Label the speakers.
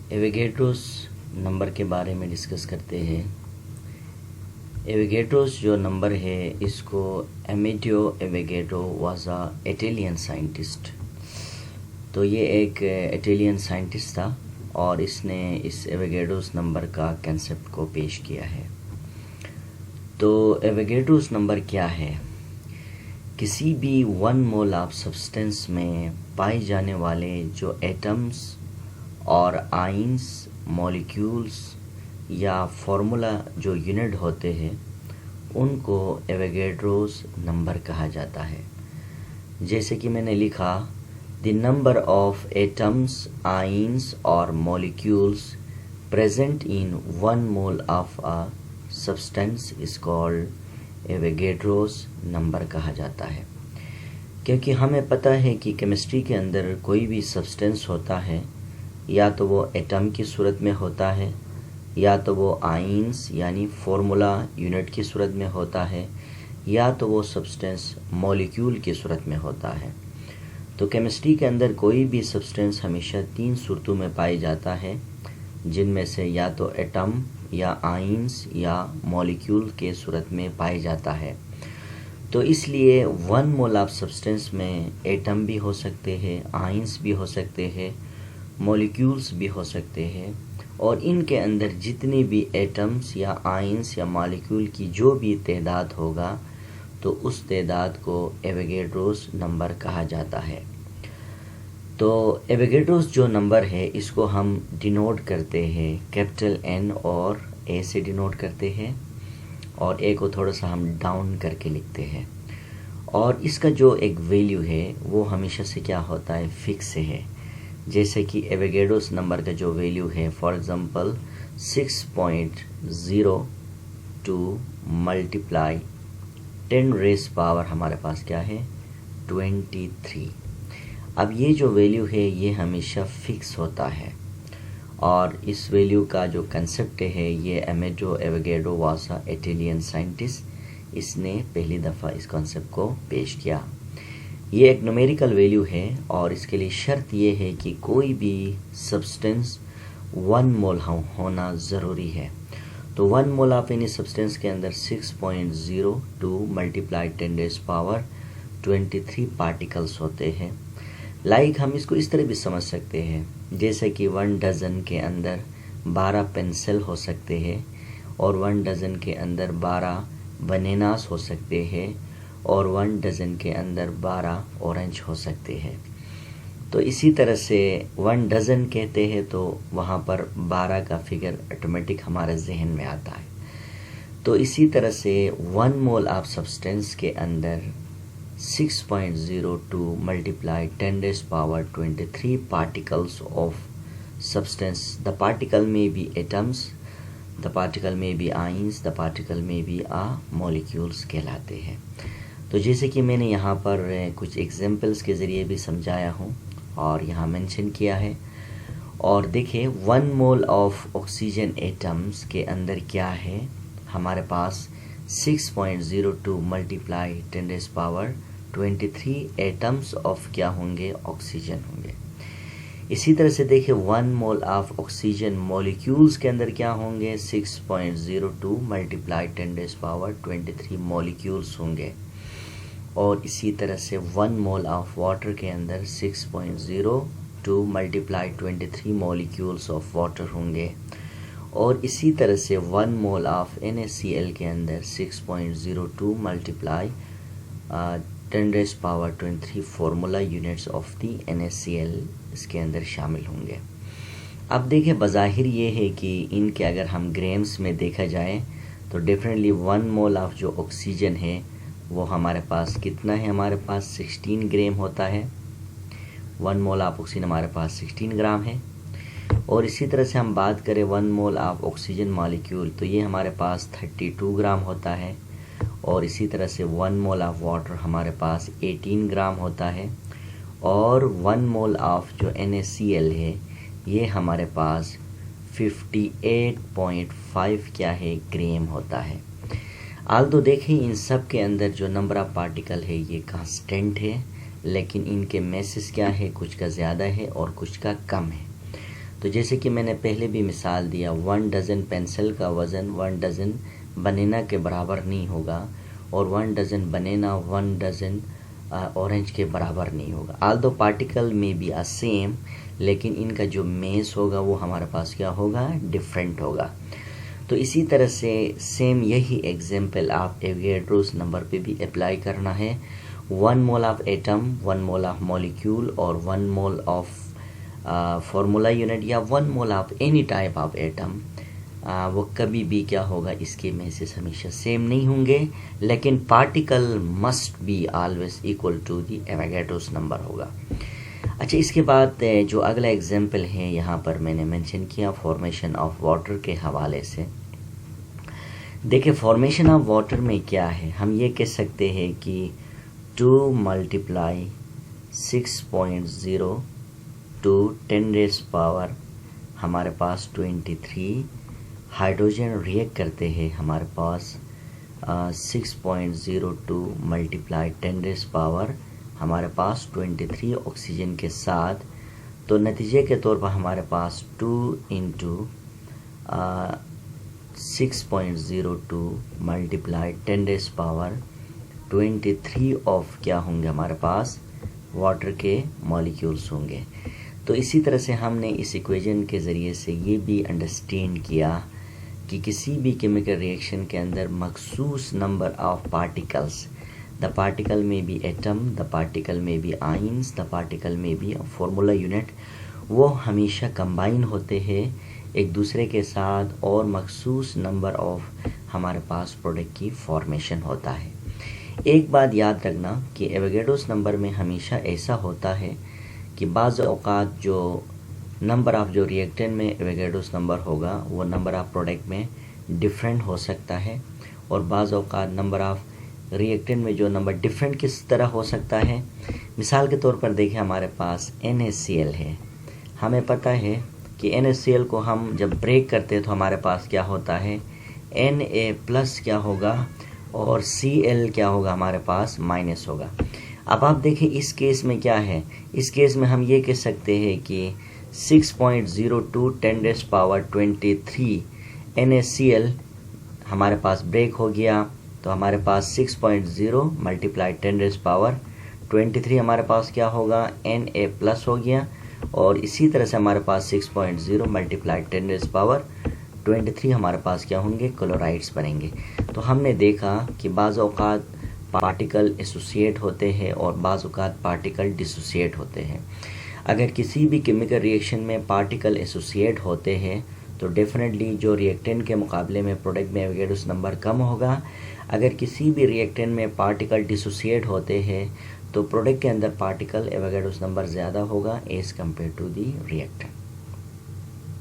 Speaker 1: Avogadro's number के बारे में डिस्कस करते हैं। एवोगैड्रोस जो नंबर है इसको Amedeo Avogadro was a Italian scientist. तो ये एक इटालियन साइंटिस्ट था और इसने इस एवोगैड्रोस नंबर का कंसेप्ट को पेश किया है। तो एवोगैड्रोस नंबर क्या है? किसी भी 1 मोल ऑफ सब्सटेंस में पाए जाने वाले जो एटम्स और आइंस, मॉलिक्यूल्स या फार्मूला जो यूनिट होते हैं उनको एवोगैड्रोस नंबर कहा जाता है। जैसे कि मैंने लिखा, the number of atoms, ions और molecules present in 1 mole of a substance is called Avogadro's number कहा जाता है। क्योंकि हमें पता है कि केमिस्ट्री के अंदर कोई भी सब्सटेंस होता है या तो वो एटम की सूरत में होता है या तो वो आइंस यानी फार्मूला यूनिट की सूरत में होता है या तो वो सब्सटेंस मॉलिक्यूल की सूरत में होता है। तो केमिस्ट्री के अंदर कोई भी सब्सटेंस हमेशा 3 सूरतों में पाई जाता है, जिनमें से या तो एटम या आइंस या मॉलिक्यूल के सूरत में पाई जाता है। तो इसलिए 1 मोल ऑफ सब्सटेंस में एटम भी हो सकते हैं, आइंस भी हो सकते हैं, मॉलिक्यूल्स भी हो सकते हैं और इनके अंदर जितने भी एटम्स या आइंस या मॉलिक्यूल की जो भी तादाद होगा तो उस तादाद को एवोगैड्रोस नंबर कहा जाता है। तो एवोगैड्रोस जो नंबर है इसको हम डिनोट करते हैं कैपिटल N और A से डिनोट करते हैं और A को थोड़ा सा हम डाउन करके लिखते हैं। और इसका जो एक वैल्यू है वो हमेशा से क्या होता है, फिक्स है। जैसे कि एवोगैड्रोस नंबर का जो वैल्यू है, for example 6.02 multiply 10 rays power हमारे पास क्या है 23। अब ये जो वैल्यू है ये हमेशा फिक्स होता है और इस वैल्यू का जो कंसेप्ट है ये Amedeo Avogadro was a Italian scientist. इसने पहली दफ़ा इस कॉन्सेप्ट को पेश किया। ये एक न्यूमेरिकल वैल्यू है और इसके लिए शर्त ये है कि कोई भी सब्सटेंस 1 मोल होना ज़रूरी है। तो 1 मोल ऑफ एनी सब्सटेंस के अंदर 6.02 मल्टीप्लाई 10 रेज़ पावर 23 पार्टिकल्स होते हैं। लाइक हम इसको इस तरह भी समझ सकते हैं, जैसे कि 1 डज़न के अंदर 12 पेंसिल हो सकते हैं और 1 डज़न के अंदर 12 बनानास हो सकते हैं और 1 डज़न के अंदर 12 ऑरेंज हो सकते हैं। तो इसी तरह से 1 डज़न कहते हैं तो वहाँ पर 12 का फिगर ऑटोमेटिक हमारे जहन में आता है। तो इसी तरह से 1 मोल ऑफ सब्सटेंस के अंदर 6.02 multiply 10 rays power 23 particles of substance. The particle में बी एटम्स, द पार्टिकल में बी आइंस, द पार्टिकल में बी मॉलिक्यूल्स कहलाते हैं। तो जैसे कि मैंने यहाँ पर कुछ एग्जाम्पल्स के ज़रिए भी समझाया हूँ और यहाँ मेंशन किया है। और देखिए 1 मोल ऑफ ऑक्सीजन एटम्स के अंदर क्या है, हमारे पास 6.02 multiply 10 rays power 23 atoms of क्या होंगे, ऑक्सीजन होंगे। इसी तरह से देखिए 1 मोल ऑफ ऑक्सीजन मॉलिक्यूल्स के अंदर क्या होंगे, 6.02 मल्टीप्लाई 10 रेज़ पावर 23 मॉलिक्यूल्स होंगे। और इसी तरह से 1 मोल ऑफ वाटर के अंदर 6.02 मल्टीप्लाई 23 मॉलिक्यूल्स ऑफ वाटर होंगे। और इसी तरह से 1 मोल ऑफ NaCl के अंदर 6.02 multiply 10 rays power 23 formula units of the NaCl इसके अंदर शामिल होंगे। अब देखिए बज़ाहिर ये है कि इनके अगर हम ग्राम्स में देखा जाए तो डेफिनेटली 1 मोल ऑफ जो ऑक्सीजन है वो हमारे पास कितना है, हमारे पास 16 ग्राम होता है। 1 मोल ऑफ ऑक्सीजन हमारे पास 16 ग्राम है। और इसी तरह से हम बात करें 1 मोल ऑफ ऑक्सीजन मॉलिक्यूल तो ये हमारे पास 32 ग्राम होता है। और इसी तरह से 1 मोल ऑफ वाटर हमारे पास 18 ग्राम होता है। और 1 मोल ऑफ जो NaCl है ये हमारे पास 58.5 क्या है, ग्राम होता है। आल्दो देखें इन सब के अंदर जो नंबर ऑफ पार्टिकल है ये कांस्टेंट है, लेकिन इनके मैसेस क्या है, कुछ का ज़्यादा है और कुछ का कम है। तो जैसे कि मैंने पहले भी मिसाल दिया, 1 डज़न पेंसिल का वज़न 1 डज़न बनाना के बराबर नहीं होगा, और 1 डज़न बनाना 1 डज़न ऑरेंज के बराबर नहीं होगा। आल्दो पार्टिकल में भी सेम, लेकिन इनका जो मेस होगा वो हमारे पास क्या होगा, डिफरेंट होगा। तो इसी तरह से सेम यही एग्जाम्पल आप एवोगैड्रोस नंबर पे भी अप्लाई करना है। 1 mole of atom, 1 mole of molecule और 1 मोल ऑफ फार्मूला यूनिट या 1 mole of any type of atom, वो कभी भी क्या होगा, इसके मेसेज हमेशा सेम नहीं होंगे, लेकिन particle must be always equal to the Avogadro's number होगा। अच्छा, इसके बाद जो अगला एग्जाम्पल है यहाँ पर मैंने मेंशन किया फॉर्मेशन ऑफ वाटर के हवाले से। देखिए, फॉर्मेशन ऑफ वाटर में क्या है, हम ये कह सकते हैं कि 2 × 6.0 to 10⁻⁴ हमारे पास 23 हाइड्रोजन रिएक्ट करते हैं, हमारे पास 6.02 × 10⁻⁴ हमारे पास 23 ऑक्सीजन के साथ। तो नतीजे के तौर पर हमारे पास 2 × 6.02 × 10⁻23 ऑफ क्या होंगे, हमारे पास वाटर के मॉलिक्यूल्स होंगे। तो इसी तरह से हमने इस इक्वेशन के ज़रिए से ये भी अंडरस्टैंड किया कि किसी भी केमिकल रिएक्शन के अंदर मखसूस number of particles, the particle में बी एटम, द पार्टिकल में बी आइंस, द पार्टिकल में बी फार्मूला यूनिट, वो हमेशा कंबाइन होते हैं एक दूसरे के साथ, और मखसूस नंबर ऑफ हमारे पास प्रोडक्ट की फॉर्मेशन होता है। एक बात याद रखना कि एवोगैड्रोस नंबर में हमेशा ऐसा होता है कि बाज़ औक़ात जो नंबर ऑफ़ जो रिएक्टेंट में एवोगैड्रोस नंबर होगा वो नंबर ऑफ़ प्रोडक्ट में डिफरेंट हो सकता है, और बाज़ औक़ात नंबर ऑफ़ रिएक्टेंट में जो नंबर डिफरेंट किस तरह हो सकता है। मिसाल के तौर पर देखें, हमारे पास NaCl है, हमें पता है कि NaCl को हम जब ब्रेक करते हैं तो हमारे पास क्या होता है, Na+ क्या होगा और Cl क्या होगा, हमारे पास माइनस होगा। अब आप देखें इस केस में क्या है, इस केस में हम ये कह सकते हैं कि 6.02 10⁻23 NaCl हमारे पास ब्रेक हो गया, तो हमारे पास 6.0 × 10⁻23 हमारे पास क्या होगा, Na+ हो गया, और इसी तरह से हमारे पास 6.0 × 10⁻23 हमारे पास क्या होंगे, क्लोराइड्स बनेंगे। तो हमने देखा कि बाज़ औक़ात पार्टिकल एसोसिएट होते हैं और बाज़ औक़ात पार्टिकल डिसोसिएट होते हैं। अगर किसी भी केमिकल रिएक्शन में पार्टिकल एसोसिएट होते हैं तो डेफिनेटली जो रिएक्टेंट के मुकाबले में प्रोडक्ट में एवोगैड्रोस नंबर कम होगा। अगर किसी भी रिएक्टेंट में पार्टिकल डिसोसिएट होते हैं तो प्रोडक्ट के अंदर पार्टिकल एवोगैड्रोस नंबर ज़्यादा होगा as compare to the reactant.